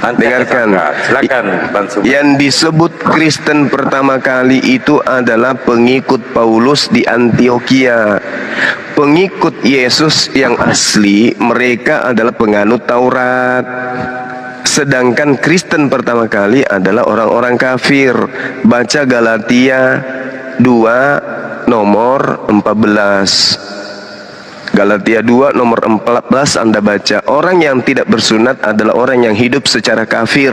Dengarkan, silakan Bang Sumar. yang disebut Kristen pertama kali itu adalah pengikut Paulus di Antioquia. Pengikut Yesus yang asli, mereka adalah penganut Taurat. Sedangkan Kristen pertama kali adalah orang-orang kafir. Baca Galatia 2 nomor 14. Galatia 2 nomor 14 Anda baca. Orang yang tidak bersunat adalah orang yang hidup secara kafir.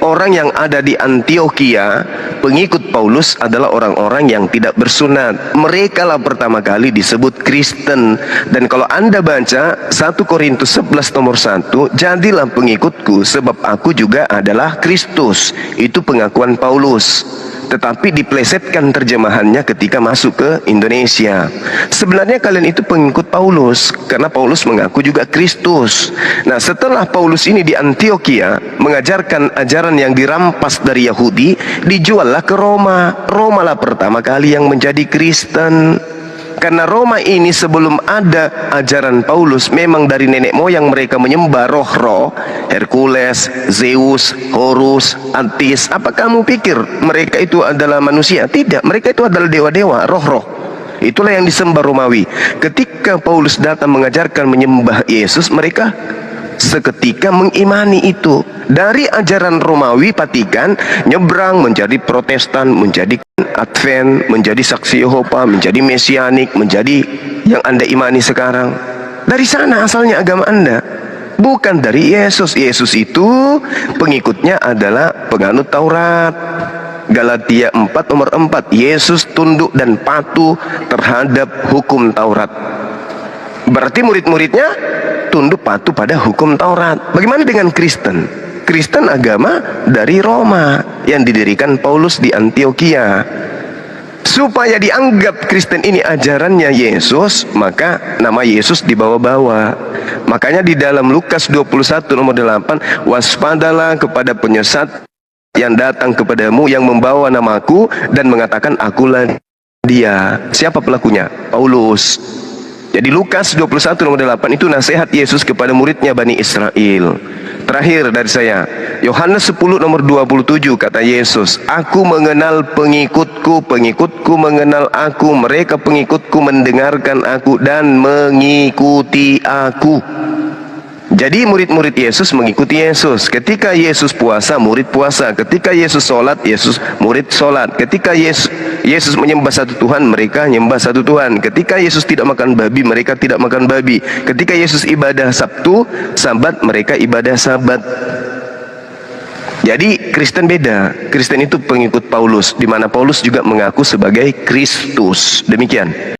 Orang yang ada di Antioquia, pengikut Paulus adalah orang-orang yang tidak bersunat. Mereka lah pertama kali disebut Kristen. Dan kalau Anda baca 1 Korintus 11 nomor 1, jadilah pengikutku sebab aku juga adalah Kristus. Itu pengakuan Paulus. Tetapi diplesetkan terjemahannya ketika masuk ke Indonesia. Sebenarnya kalian itu pengikut Paulus, karena Paulus mengaku juga Kristus. Nah, setelah Paulus ini di Antioquia mengajarkan ajaran yang dirampas dari Yahudi, dijuallah ke Roma. Roma lah pertama kali yang menjadi Kristen. Karena Roma ini sebelum ada ajaran Paulus, memang dari nenek moyang mereka menyembah roh-roh, Hercules, Zeus, Horus, Attis. Apa kamu pikir mereka itu adalah manusia? Tidak, mereka itu adalah dewa-dewa, roh-roh. Itulah yang disembah Romawi. Ketika Paulus datang mengajarkan menyembah Yesus, mereka seketika mengimani itu. Dari ajaran Romawi, Vatikan nyebrang menjadi Protestan, menjadi Advent, menjadi Saksi Yehova, menjadi Mesianik, menjadi yang Anda imani sekarang. Dari sana asalnya agama Anda, bukan dari Yesus. Yesus itu pengikutnya adalah penganut Taurat. Galatia 4 nomor 4, Yesus tunduk dan patuh terhadap hukum Taurat. Berarti murid-muridnya tunduk patuh pada hukum Taurat. Bagaimana dengan Kristen? Kristen agama dari Roma yang didirikan Paulus di Antioquia. Supaya dianggap Kristen ini ajarannya Yesus, maka nama Yesus dibawa-bawa. Makanya di dalam Lukas 21 nomor 8, waspadalah kepada penyesat yang datang kepadamu yang membawa namaku dan mengatakan akulah dia. Siapa pelakunya? Paulus. Jadi Lukas 21 nomor 8 itu nasihat Yesus kepada muridnya Bani Israel. Terakhir dari saya, Yohanes 10 nomor 27 kata Yesus, aku mengenal pengikutku, pengikutku mengenal aku, mereka pengikutku mendengarkan aku dan mengikuti aku. Jadi murid-murid Yesus mengikuti Yesus. Ketika Yesus puasa, murid puasa. Ketika Yesus sholat, murid sholat. Ketika Yesus menyembah satu Tuhan, mereka menyembah satu Tuhan. Ketika Yesus tidak makan babi, mereka tidak makan babi. Ketika Yesus ibadah Sabtu, Sabat, mereka ibadah Sabat. Jadi Kristen beda. Kristen itu pengikut Paulus, di mana Paulus juga mengaku sebagai Kristus. Demikian.